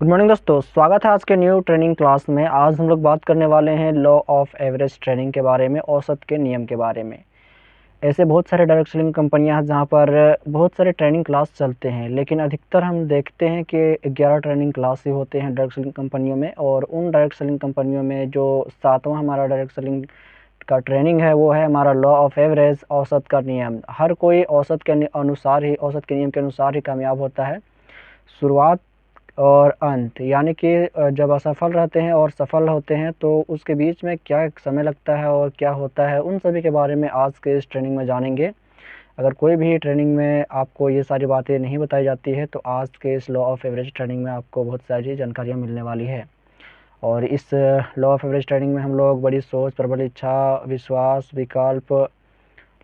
Good morning दोस्तों, स्वागत है आज के न्यू ट्रेनिंग क्लास में। आज हम लोग बात करने वाले हैं लॉ ऑफ एवरेज ट्रेनिंग के बारे में, औसत के नियम के बारे में। ऐसे बहुत सारे डायरेक्ट सेलिंग कंपनियां हैं जहां पर बहुत सारे ट्रेनिंग क्लास चलते हैं, लेकिन अधिकतर हम देखते हैं कि 11 ट्रेनिंग क्लास ही होते हैं डायरेक्ट सेलिंग कंपनियों में। और उन डायरेक्ट सेलिंग कंपनियों में जो 7वां हमारा डायरेक्ट सेलिंग का ट्रेनिंग है वो है हमारा लॉ ऑफ एवरेज, औसत का नियम। हर कोई औसत के अनुसार ही, औसत के नियम के अनुसार ही कामयाब होता है। शुरुआत और अंत, यानी कि जब असफल रहते हैं और सफल होते हैं तो उसके बीच में क्या समय लगता है और क्या होता है, उन सभी के बारे में आज के इस ट्रेनिंग में जानेंगे। अगर कोई भी ट्रेनिंग में आपको ये सारी बातें नहीं बताई जाती है तो आज के इस लॉ ऑफ एवरेज ट्रेनिंग में आपको बहुत सारी जानकारियाँ मिलने वाली है। और इस लॉ ऑफ एवरेज ट्रेनिंग में हम लोग बड़ी सोच, प्रबल इच्छा, विश्वास, विकल्प,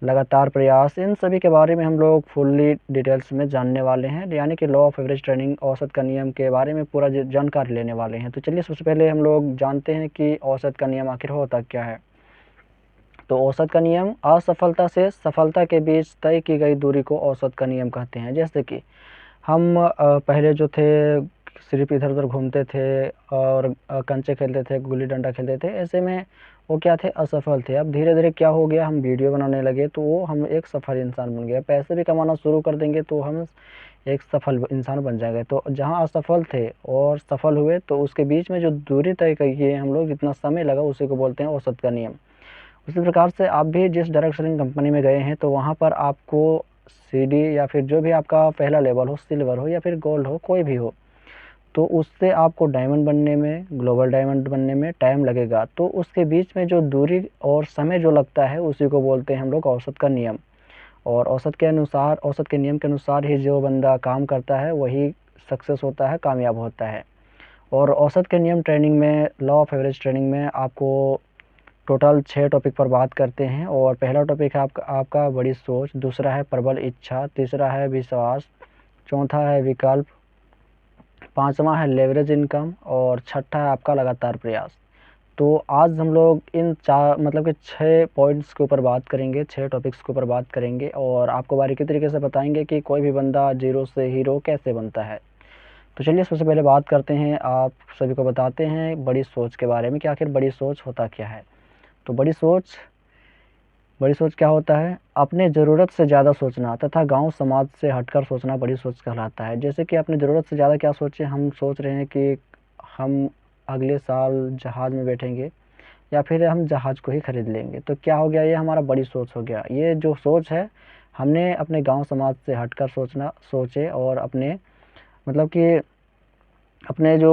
लगातार प्रयास, इन सभी के बारे में हम लोग फुल्ली डिटेल्स में जानने वाले हैं। यानी कि लॉ ऑफ एवरेज ट्रेनिंग, औसत का नियम के बारे में पूरा जानकारी लेने वाले हैं। तो चलिए सबसे पहले हम लोग जानते हैं कि औसत का नियम आखिर होता क्या है। तो औसत का नियम असफलता से सफलता के बीच तय की गई दूरी को औसत का नियम कहते हैं। जैसे कि हम पहले जो थे सिर्फ इधर उधर घूमते थे और कंचे खेलते थे, गुल्ली डंडा खेलते थे, ऐसे में वो क्या थे, असफल थे। अब धीरे धीरे क्या हो गया, हम वीडियो बनाने लगे तो वो हम एक सफल इंसान बन गए। पैसे भी कमाना शुरू कर देंगे तो हम एक सफल इंसान बन जाएंगे। तो जहाँ असफल थे और सफल हुए तो उसके बीच में जो दूरी तय की हम लोग, जितना समय लगा, उसी को बोलते हैं औसत का नियम। उसी प्रकार से आप भी जिस डायरेक्ट सेलिंग कंपनी में गए हैं तो वहाँ पर आपको सीडी या फिर जो भी आपका पहला लेवल हो, सिल्वर हो या फिर गोल्ड हो, कोई भी हो, तो उससे आपको डायमंड बनने में, ग्लोबल डायमंड बनने में टाइम लगेगा। तो उसके बीच में जो दूरी और समय जो लगता है उसी को बोलते हैं हम लोग औसत का नियम। और औसत के अनुसार, औसत के नियम के अनुसार ही जो बंदा काम करता है वही सक्सेस होता है, कामयाब होता है। और औसत के नियम ट्रेनिंग में, लॉ ऑफ एवरेज ट्रेनिंग में आपको टोटल 6 टॉपिक पर बात करते हैं। और पहला टॉपिक है आपका बड़ी सोच, दूसरा है प्रबल इच्छा, तीसरा है विश्वास, चौथा है विकल्प, पांचवा है लेवरेज इनकम और छठा है आपका लगातार प्रयास। तो आज हम लोग इन चार, मतलब कि 6 पॉइंट्स के ऊपर बात करेंगे, 6 टॉपिक्स के ऊपर बात करेंगे और आपको बारीकी तरीके से बताएंगे कि कोई भी बंदा जीरो से हीरो कैसे बनता है। तो चलिए सबसे पहले बात करते हैं, आप सभी को बताते हैं बड़ी सोच के बारे में कि आखिर बड़ी सोच होता क्या है। तो बड़ी सोच क्या होता है, अपने ज़रूरत से ज़्यादा सोचना तथा गांव समाज से हटकर सोचना बड़ी सोच कहलाता है। जैसे कि अपने ज़रूरत से ज़्यादा क्या सोचें, हम सोच रहे हैं कि हम अगले साल जहाज़ में बैठेंगे या फिर हम जहाज़ को ही खरीद लेंगे। तो क्या हो गया, ये हमारा बड़ी सोच हो गया। ये जो सोच है, हमने अपने गांव समाज से हटकर सोचे और अपने, मतलब कि अपने जो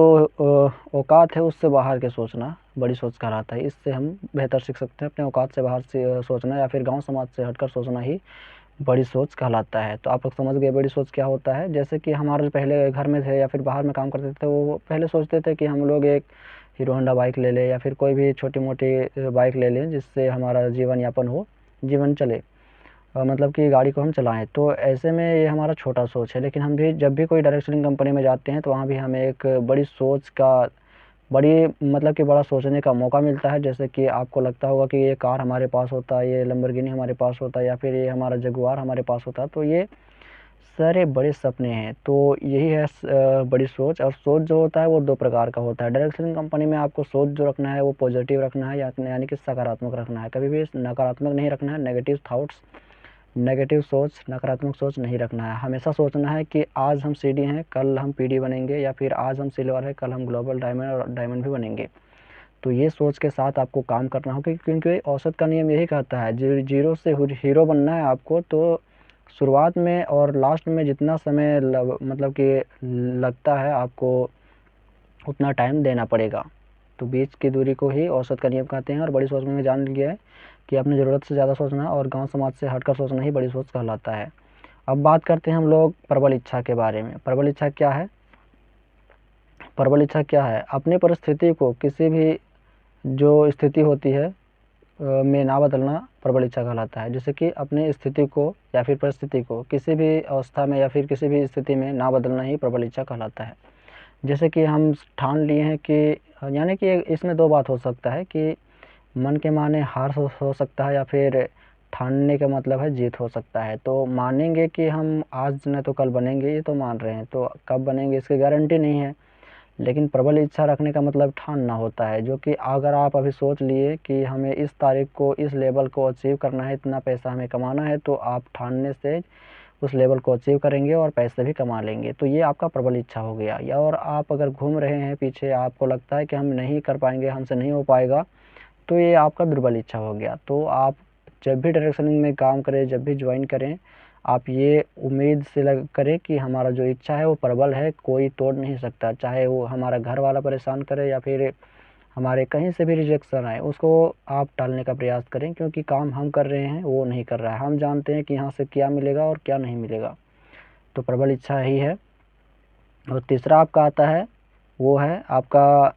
औकात है उससे बाहर के सोचना बड़ी सोच कहलाता है। इससे हम बेहतर सीख सकते हैं। अपने औकात से बाहर से सोचना या फिर गांव समाज से हटकर सोचना ही बड़ी सोच कहलाता है। तो आप लोग समझ गए बड़ी सोच क्या होता है। जैसे कि हमारे पहले घर में थे या फिर बाहर में काम करते थे, वो पहले सोचते थे कि हम लोग एक हीरो होंडा बाइक ले लें या फिर कोई भी छोटी मोटी बाइक ले लें जिससे हमारा जीवन यापन हो, जीवन चले, मतलब कि गाड़ी को हम चलाएँ। तो ऐसे में ये हमारा छोटा सोच है। लेकिन हम भी जब भी कोई डायरेक्ट सेलिंग कंपनी में जाते हैं तो वहाँ भी हमें एक बड़ी सोच का, बड़ी, मतलब कि बड़ा सोचने का मौका मिलता है। जैसे कि आपको लगता होगा कि ये कार हमारे पास होता, ये लैम्बोर्गिनी हमारे पास होता या फिर ये हमारा जगुआर हमारे पास होता। तो ये सारे बड़े सपने हैं। तो यही है बड़ी सोच। और सोच जो होता है वो 2 प्रकार का होता है। डायरेक्ट सेलिंग कंपनी में आपको सोच जो रखना है वो पॉजिटिव रखना है, यानी कि सकारात्मक रखना है। कभी भी नकारात्मक नहीं रखना है, नेगेटिव थॉट्स, नेगेटिव सोच, नकारात्मक सोच नहीं रखना है। हमेशा सोचना है कि आज हम सीडी हैं, कल हम पीडी बनेंगे, या फिर आज हम सिल्वर है, कल हम ग्लोबल डायमंड और डायमंड भी बनेंगे। तो ये सोच के साथ आपको काम करना होगा, क्योंकि औसत का नियम यही कहता है, जीरो से हीरो बनना है आपको। तो शुरुआत में और लास्ट में जितना समय मतलब कि लगता है आपको, उतना टाइम देना पड़ेगा। तो बीच की दूरी को ही औसत का नियम कहते हैं। और बड़ी सोच में जान लिया है कि अपनी ज़रूरत से ज़्यादा सोचना और गांव समाज से हटकर सोचना ही बड़ी सोच कहलाता है। अब बात करते हैं हम लोग प्रबल इच्छा के बारे में। प्रबल इच्छा क्या है? प्रबल इच्छा क्या है? अपनी परिस्थिति को किसी भी जो स्थिति होती है में ना बदलना प्रबल इच्छा कहलाता है। जैसे कि अपनी स्थिति को या फिर परिस्थिति को किसी भी अवस्था में या फिर किसी भी स्थिति में ना बदलना ही प्रबल इच्छा कहलाता है। जैसे कि हम ठान लिए हैं कि, यानी कि इसमें 2 बात हो सकता है कि मन के माने हार हो सकता है या फिर ठानने का मतलब है जीत हो सकता है। तो मानेंगे कि हम आज नहीं तो कल बनेंगे, ये तो मान रहे हैं, तो कब बनेंगे इसकी गारंटी नहीं है। लेकिन प्रबल इच्छा रखने का मतलब ठानना होता है, जो कि अगर आप अभी सोच लिए कि हमें इस तारीख को इस लेवल को अचीव करना है, इतना पैसा हमें कमाना है, तो आप ठानने से उस लेवल को अचीव करेंगे और पैसे भी कमा लेंगे। तो ये आपका प्रबल इच्छा हो गया। या और आप अगर घूम रहे हैं पीछे, आपको लगता है कि हम नहीं कर पाएंगे, हमसे नहीं हो पाएगा, तो ये आपका दुर्बल इच्छा हो गया। तो आप जब भी डायरेक्शनिंग में काम करें, जब भी ज्वाइन करें, आप ये उम्मीद से करें कि हमारा जो इच्छा है वो प्रबल है, कोई तोड़ नहीं सकता। चाहे वो हमारा घर वाला परेशान करे या फिर हमारे कहीं से भी रिजेक्शन आए, उसको आप टालने का प्रयास करें, क्योंकि काम हम कर रहे हैं, वो नहीं कर रहा है। हम जानते हैं कि यहाँ से क्या मिलेगा और क्या नहीं मिलेगा। तो प्रबल इच्छा ही है। और तीसरा आपका आता है, वो है आपका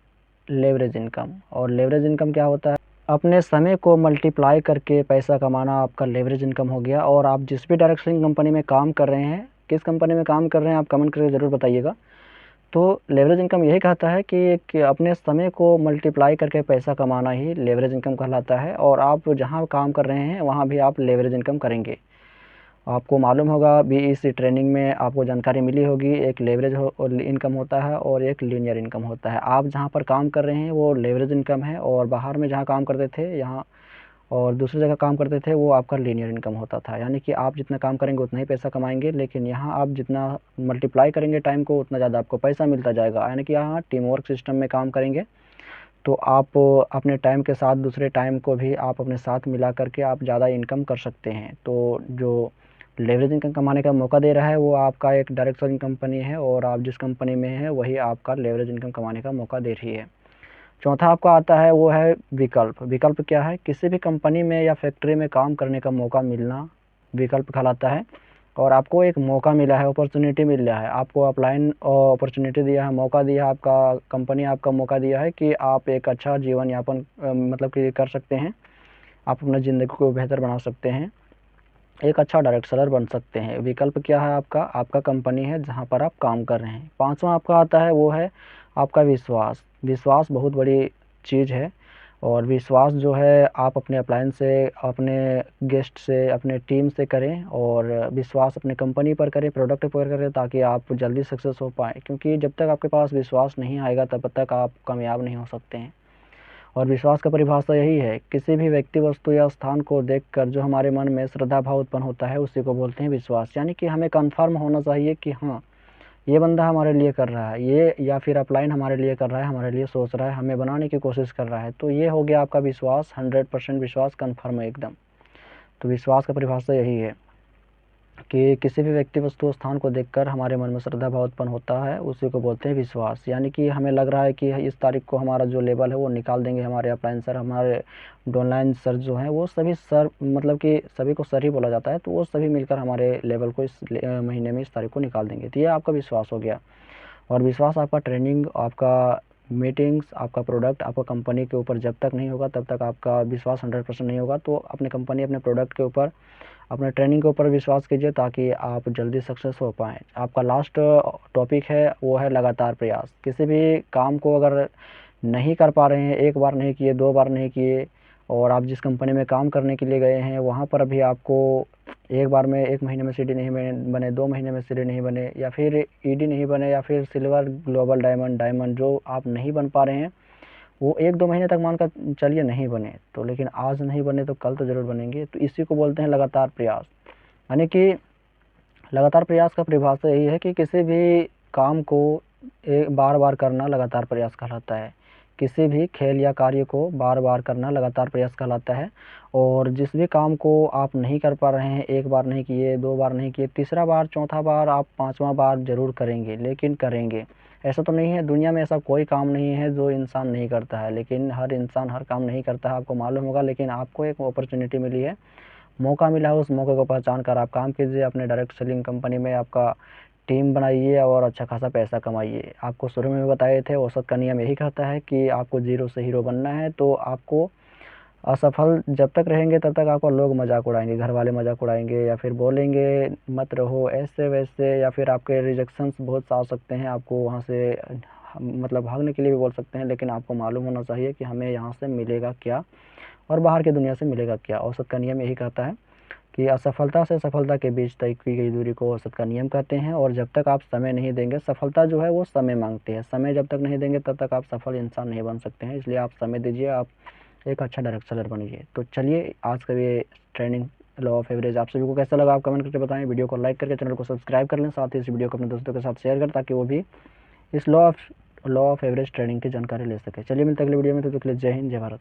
लेवरेज इनकम। और लेवरेज इनकम क्या होता है? अपने समय को मल्टीप्लाई करके पैसा कमाना आपका लेवरेज इनकम हो गया। और आप जिस भी डायरेक्शनिंग कंपनी में काम कर रहे हैं, किस कंपनी में काम कर रहे हैं, आप कमेंट करके ज़रूर बताइएगा। तो लेवरेज इनकम यही कहता है कि अपने समय को मल्टीप्लाई करके पैसा कमाना ही लेवरेज इनकम कहलाता है। और आप जहाँ काम कर रहे हैं वहाँ भी आप लेवरेज इनकम करेंगे। आपको मालूम होगा भी, इस ट्रेनिंग में आपको जानकारी मिली होगी, एक लेवरेज इनकम होता है और एक लीनियर इनकम होता है। आप जहाँ पर काम कर रहे हैं वो लेवरेज इनकम है, और बाहर में जहाँ काम करते थे यहाँ और दूसरी जगह काम करते थे वो आपका लीनियर इनकम होता था। यानी कि आप जितना काम करेंगे उतना ही पैसा कमाएंगे, लेकिन यहाँ आप जितना मल्टीप्लाई करेंगे टाइम को, उतना ज़्यादा आपको पैसा मिलता जाएगा। यानी कि यहाँ टीम वर्क सिस्टम में काम करेंगे, तो आप अपने टाइम के साथ दूसरे टाइम को भी आप अपने साथ मिला करके आप ज़्यादा इनकम कर सकते हैं। तो जो लेवरेज इनकम कमाने का मौका दे रहा है वो आपका एक डायरेक्ट सेलिंग कंपनी है, और आप जिस कंपनी में हैं वही आपका लेवरेज इनकम कमाने का मौका दे रही है। चौथा आपका आता है, वो है विकल्प। विकल्प क्या है? किसी भी कंपनी में या फैक्ट्री में काम करने का मौका मिलना विकल्प कहलाता है। और आपको एक मौका मिला है, अपॉर्चुनिटी मिल रहा है, आपको अपलाइन अपॉर्चुनिटी दिया है, मौका दिया है, आपका कंपनी आपका मौका दिया है कि आप एक अच्छा जीवन यापन मतलब कि कर सकते हैं, आप अपना ज़िंदगी को बेहतर बना सकते हैं, एक अच्छा डायरेक्ट सेलर बन सकते हैं। विकल्प क्या है आपका? आपका कंपनी है जहाँ पर आप काम कर रहे हैं। पाँचवा आपका आता है, वो है आपका विश्वास। विश्वास बहुत बड़ी चीज़ है, और विश्वास जो है आप अपने अपलाइन से, अपने गेस्ट से, अपने टीम से करें, और विश्वास अपने कंपनी पर करें, प्रोडक्ट पर करें, ताकि आप जल्दी सक्सेस हो पाएँ। क्योंकि जब तक आपके पास विश्वास नहीं आएगा तब तक आप कामयाब नहीं हो सकते हैं। और विश्वास का परिभाषा यही है, किसी भी व्यक्ति, वस्तु या स्थान को देखकर जो हमारे मन में श्रद्धा भाव उत्पन्न होता है, उसी को बोलते हैं विश्वास। यानी कि हमें कन्फर्म होना चाहिए कि हाँ, ये बंदा हमारे लिए कर रहा है, ये या फिर अपलाइन हमारे लिए कर रहा है, हमारे लिए सोच रहा है, हमें बनाने की कोशिश कर रहा है। तो ये हो गया आपका विश्वास, 100% विश्वास कन्फर्म है एकदम। तो विश्वास का परिभाषा यही है कि किसी भी व्यक्ति, वस्तु, स्थान को देखकर हमारे मन में श्रद्धा भाव उत्पन्न होता है, उसी को बोलते हैं विश्वास। यानी कि हमें लग रहा है कि इस तारीख को हमारा जो लेवल है वो निकाल देंगे हमारे अपलाइन सर, हमारे डाउनलाइन सर जो हैं वो सभी सर, मतलब कि सभी को सर ही बोला जाता है, तो वो सभी मिलकर हमारे लेवल को इस महीने में इस तारीख को निकाल देंगे। तो ये आपका विश्वास हो गया। और विश्वास आपका ट्रेनिंग, आपका मीटिंग्स, आपका प्रोडक्ट, आपका कंपनी के ऊपर जब तक नहीं होगा तब तक आपका विश्वास 100% नहीं होगा। तो अपने कंपनी, अपने प्रोडक्ट के ऊपर, अपने ट्रेनिंग के ऊपर विश्वास कीजिए, ताकि आप जल्दी सक्सेस हो पाएँ। आपका लास्ट टॉपिक है, वो है लगातार प्रयास। किसी भी काम को अगर नहीं कर पा रहे हैं, एक बार नहीं किए, 2 बार नहीं किए, और आप जिस कंपनी में काम करने के लिए गए हैं वहाँ पर अभी आपको एक बार में, 1 महीने में सीडी नहीं बने, 2 महीने में सीडी नहीं बने, या फिर ईडी नहीं बने, या फिर सिल्वर, ग्लोबल डायमंड, डायमंड जो आप नहीं बन पा रहे हैं, वो 1-2 महीने तक मानकर चलिए नहीं बने, तो लेकिन आज नहीं बने तो कल तो ज़रूर बनेंगे। तो इसी को बोलते हैं लगातार प्रयास। यानी कि लगातार प्रयास का परिभाषा यही है कि किसी भी काम को बार-बार करना लगातार प्रयास कहलाता है। किसी भी खेल या कार्य को बार-बार करना लगातार प्रयास कहलाता है। और जिस भी काम को आप नहीं कर पा रहे हैं, 1 बार नहीं किए, 2 बार नहीं किए, तीसरा बार, चौथा बार, आप 5वाँ बार ज़रूर करेंगे, लेकिन करेंगे। ऐसा तो नहीं है, दुनिया में ऐसा कोई काम नहीं है जो इंसान नहीं करता है, लेकिन हर इंसान हर काम नहीं करता है, आपको मालूम होगा। लेकिन आपको एक अपॉर्च्युनिटी मिली है, मौका मिला है, उस मौके को पहचान कर आप काम कीजिए। अपने डायरेक्ट सेलिंग कंपनी में आपका टीम बनाइए और अच्छा खासा पैसा कमाइए। आपको शुरू में भी बताए थे, औसत का नियम यही कहता है कि आपको ज़ीरो से हीरो बनना है। तो आपको असफल जब तक रहेंगे तब तक आपका लोग मज़ाक उड़ाएँगे, घर वाले मज़ाक उड़ाएँगे, या फिर बोलेंगे मत रहो ऐसे-वैसे, या फिर आपके रिजेक्शंस बहुत आ सकते हैं, आपको वहाँ से मतलब भागने के लिए भी बोल सकते हैं। लेकिन आपको मालूम होना चाहिए कि हमें यहाँ से मिलेगा क्या और बाहर की दुनिया से मिलेगा क्या। औसत का नियम यही कहता है। कि असफलता से सफलता के बीच तय की गई दूरी को औसत का नियम कहते हैं। और जब तक आप समय नहीं देंगे, सफलता जो है वो समय मांगती है, समय जब तक नहीं देंगे तब तक आप सफल इंसान नहीं बन सकते हैं। इसलिए आप समय दीजिए, आप एक अच्छा डायरेक्टर बनिए। तो चलिए, आज का ये ट्रेनिंग लॉ ऑफ एवरेज आप सभी को कैसा लगा आप कमेंट करके बताएं। वीडियो को लाइक करके चैनल को सब्सक्राइब कर लें, साथ ही इस वीडियो को अपने दोस्तों के साथ शेयर करें ताकि वो भी इस लॉ ऑफ एवरेज ट्रेनिंग की जानकारी ले सके। चलिए मिलते हैं अगले वीडियो में, तो तक के लिए जय हिंद, जय भारत।